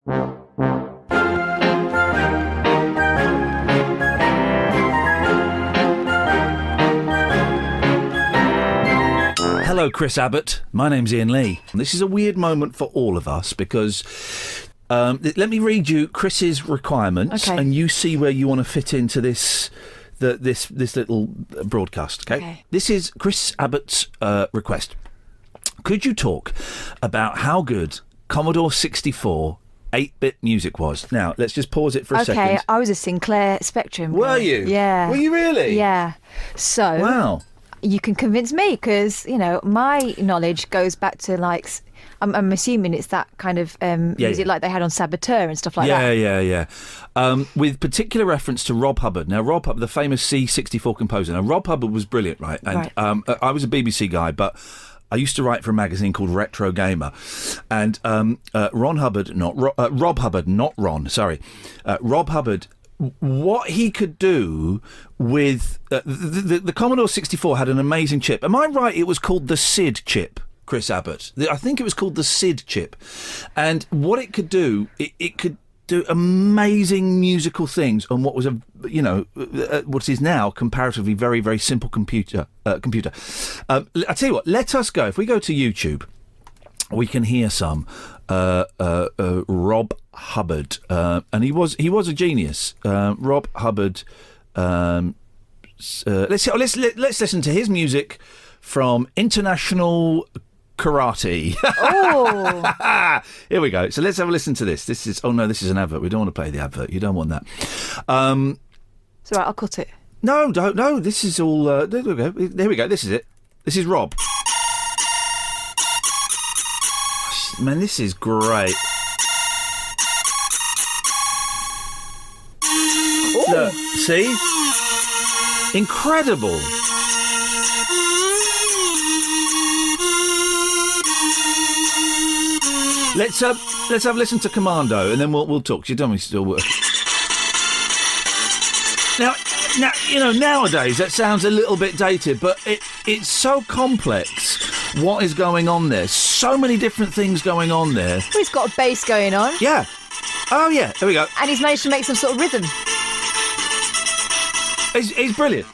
Hello, Chris Abbott. My name's Ian Lee. This is a weird moment for all of us because let me read you Chris's requirements, and you see where you want to fit into this little broadcast. Okay. This is Chris Abbott's request. Could you talk about how good Commodore 64 8-bit music was? Now, let's just pause it for a second. Okay, I was a Sinclair Spectrum girl. Were you? Yeah. Were you really? Yeah. So... Wow. You can convince me because, you know, my knowledge goes back to, like, I'm assuming it's that kind of music like they had on Saboteur and stuff like that. Yeah. With particular reference to Rob Hubbard. Now, Rob Hubbard, the famous C64 composer. Now, Rob Hubbard was brilliant, right? And I was a BBC guy, but I used to write for a magazine called Retro Gamer. And Rob Hubbard, what he could do with the Commodore 64 had an amazing chip. Am I right? It was called the SID chip, Chris Abbott. I think it was called the SID chip. And what it could do, it could do amazing musical things on what was what is now comparatively very, very simple computer. I tell you what, let us go. If we go to YouTube, we can hear some Rob Hubbard, and he was a genius. Rob Hubbard. Let's listen to his music from International Karate. Oh, here we go. So let's have a listen to this. This is an advert. We don't want to play the advert. You don't want that. It's all right. I'll cut it. No, don't. No, this is all. There we go. There we go. This is it. This is Rob. Man, this is great. Ooh. Look, see? Incredible. Let's have a listen to Commando, and then we'll talk. You don't want me to still work. Now, you know, nowadays that sounds a little bit dated, but it's so complex. What is going on there? So many different things going on there. Well, he's got a bass going on. Yeah. Oh, yeah. There we go. And he's managed to make some sort of rhythm. He's brilliant.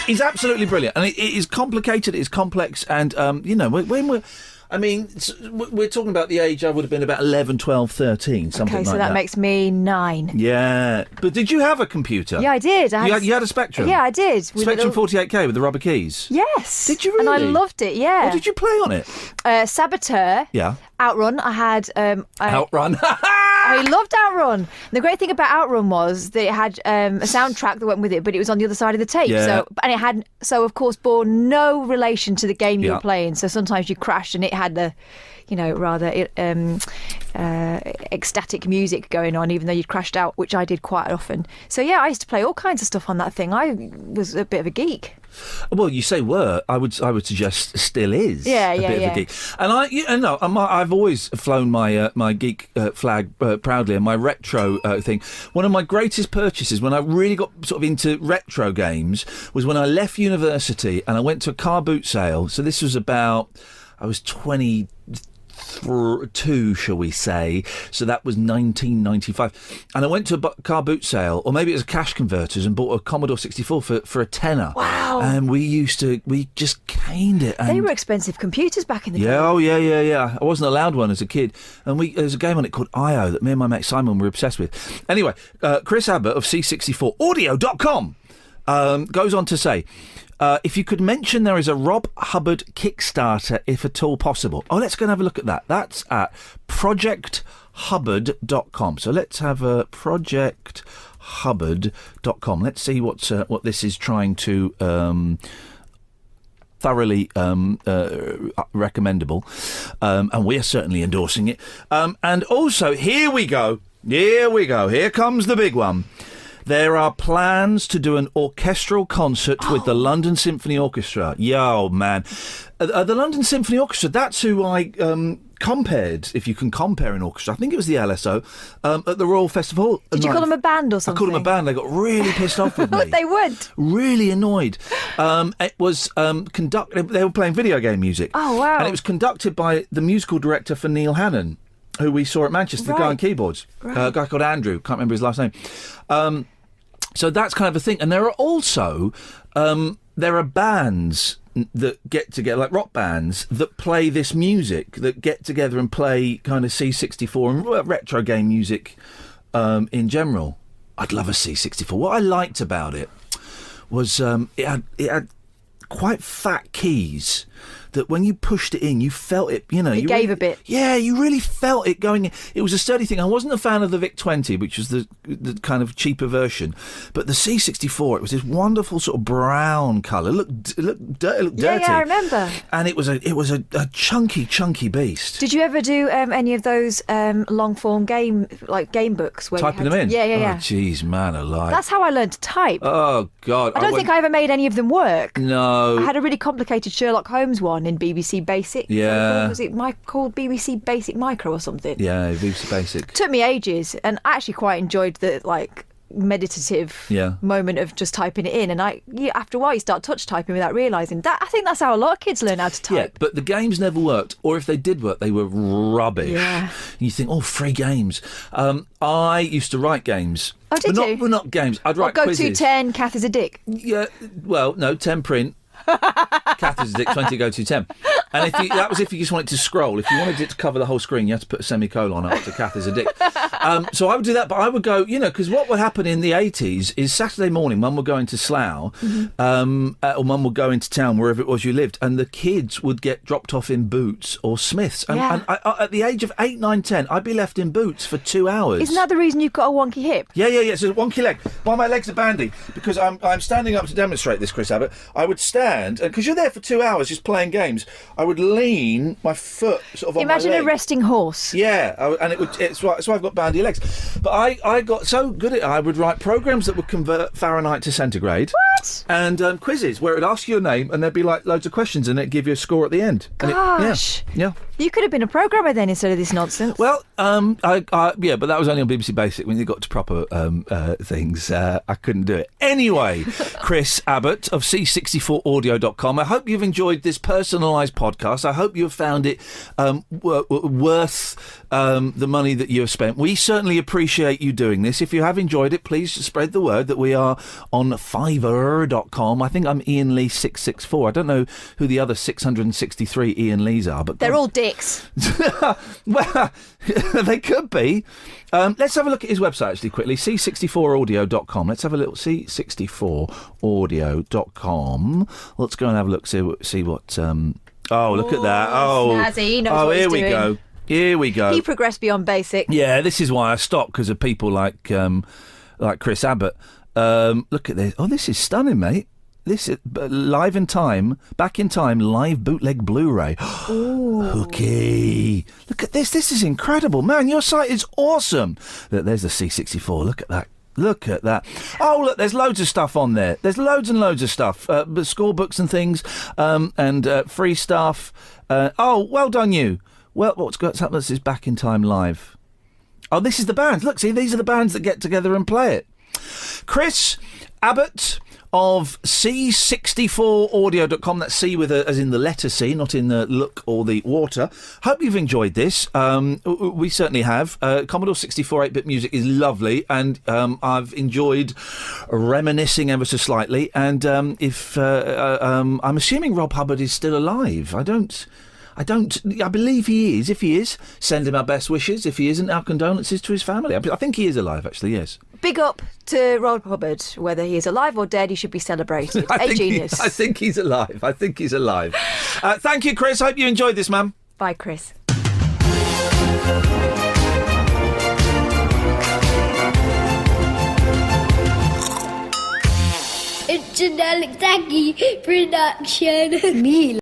He's absolutely brilliant. And it is complicated, it's complex, and, you know, when we're talking about the age I would have been about 11, 12, 13, something like that. Okay, so that makes me 9. Yeah. But did you have a computer? Yeah, I did. You had a Spectrum? Yeah, I did. Spectrum 48K with the rubber keys? Yes. Did you really? And I loved it, yeah. What did you play on it? Saboteur. Yeah. Outrun. I had... Outrun. I loved Outrun. The great thing about Outrun was that it had a soundtrack that went with it, but it was on the other side of the tape. Yeah. So of course, bore no relation to the game you were playing. So sometimes you crashed and it had the, you know, rather ecstatic music going on, even though you'd crashed out, which I did quite often. So yeah, I used to play all kinds of stuff on that thing. I was a bit of a geek. Well, you say were. I would suggest still is. Yeah, a bit of a geek. And I've always flown my my geek flag proudly, and my retro thing. One of my greatest purchases when I really got sort of into retro games was when I left university and I went to a car boot sale. So this was I was 22, shall we say. So that was 1995. And I went to a car boot sale, or maybe it was a cash converters, and bought a Commodore 64 for a tenner. Wow. And we just caned it. And they were expensive computers back in the day. Yeah. I wasn't allowed one as a kid. And there's a game on it called IO that me and my mate Simon were obsessed with. Anyway, Chris Abbott of C64audio.com goes on to say, if you could mention there is a Rob Hubbard Kickstarter, if at all possible. Oh, let's go and have a look at that. That's at projecthubbard.com. So let's have a projecthubbard.com. Let's see what this is trying to thoroughly recommendable, and we're certainly endorsing it. And also, here we go. Here comes the big one. There are plans to do an orchestral concert with the London Symphony Orchestra. Yo, man. The London Symphony Orchestra, that's who I compared, if you can compare an orchestra. I think it was the LSO, at the Royal Festival. Did you call them a band or something? I called them a band. They got really pissed off with me. They would. Really annoyed. It was conducted. They were playing video game music. Oh, wow. And it was conducted by the musical director for Neil Hannon. who we saw at Manchester, the guy on keyboards, a guy called Andrew, can't remember his last name. So that's kind of a thing. And there are also, there are bands that get together, like rock bands, that play this music, that get together and play kind of C64 and retro game music in general. I'd love a C64. What I liked about it was it had quite fat keys that when you pushed it in, you felt it, you know. It gave a bit. Yeah, you really felt it going in. It was a sturdy thing. I wasn't a fan of the VIC-20, which was the kind of cheaper version. But the C64, it was this wonderful sort of brown colour. It looked dirty. Yeah, I remember. And it was a chunky beast. Did you ever do any of those long-form game books? Where Typing them in? Yeah. Oh, jeez, man alive. That's how I learned to type. Oh, God. I don't think I ever made any of them work. No. I had a really complicated Sherlock Holmes one in BBC Basic. Yeah. Was it called BBC Basic Micro or something? Yeah, BBC Basic. Took me ages, and I actually quite enjoyed the meditative moment of just typing it in. And after a while, you start touch typing without realising that. I think that's how a lot of kids learn how to type. Yeah, but the games never worked, or if they did work, they were rubbish. Yeah. And you think, free games. I used to write games. Oh, did you? Well, not games. I'd write quizzes. Go to 10, Kath is a dick. Yeah, well, no, 10 print. Kath is a dick, 20 go to 10. And that was if you just wanted to scroll. If you wanted it to cover the whole screen, you had to put a semicolon after Kath is a dick. So I would do that, but I would go, because what would happen in the 80s is Saturday morning, Mum would go into Slough, or Mum would go into town, wherever it was you lived, and the kids would get dropped off in Boots or Smiths. And I, at the age of 8, 9, 10, I'd be left in Boots for 2 hours. Isn't that the reason you've got a wonky hip? Yeah. So wonky leg. Why my legs are bandy? Because I'm standing up to demonstrate this, Chris Abbott. I would stand, and because you're there for 2 hours just playing games, I would lean my foot sort of on my leg. Imagine a resting horse. Yeah, and it's why I've got bandy legs. But I got so good at it, I would write programs that would convert Fahrenheit to centigrade. What? And quizzes where it would ask you your name and there'd be like loads of questions and it'd give you a score at the end. Gosh. Yeah. You could have been a programmer then instead of this nonsense. Well, but that was only on BBC Basic. When you got to proper things, I couldn't do it. Anyway, Chris Abbott of C64audio.com. I hope you've enjoyed this personalised podcast. I hope you've found it worth the money that you have spent. We certainly appreciate you doing this. If you have enjoyed it, please spread the word that we are on Fiverr.com. I think I'm Ian Lee 664. I don't know who the other 663 Ian Lees are, but they're all dicks. Well, they could be. Let's have a look at his website actually quickly. C64audio.com. Let's have a little C64audio.com. Let's go and have a look. See what. Oh, look at that. Oh, snazzy. He knows what he's we doing. go. Here we go. He progressed beyond basic. Yeah, this is why I stopped, because of people like Chris Abbott. Look at this. Oh, this is stunning, mate. This is live in time, back in time, live bootleg Blu-ray. Hooky. Look at this. This is incredible. Man, your site is awesome. Look, there's the C64. Look at that. Look at that. Oh, look, there's loads of stuff on there. There's loads and loads of stuff. Score books and things, and free stuff. Well done, you. Well, what's happened? This is back in time live. Oh, this is the bands. Look, see, these are the bands that get together and play it. Chris Abbott of C64audio.com. That's C with as in the letter C, not in the look or the water. Hope you've enjoyed this. We certainly have. Commodore 64 8-bit music is lovely, and I've enjoyed reminiscing ever so slightly. And I'm assuming Rob Hubbard is still alive. I believe he is. If he is, send him our best wishes. If he isn't, our condolences to his family. I think he is alive, actually, yes. Big up to Rob Hubbard. Whether he is alive or dead, he should be celebrated. A genius. I think he's alive. Thank you, Chris. Hope you enjoyed this, ma'am. Bye, Chris. It's an Alec production. Me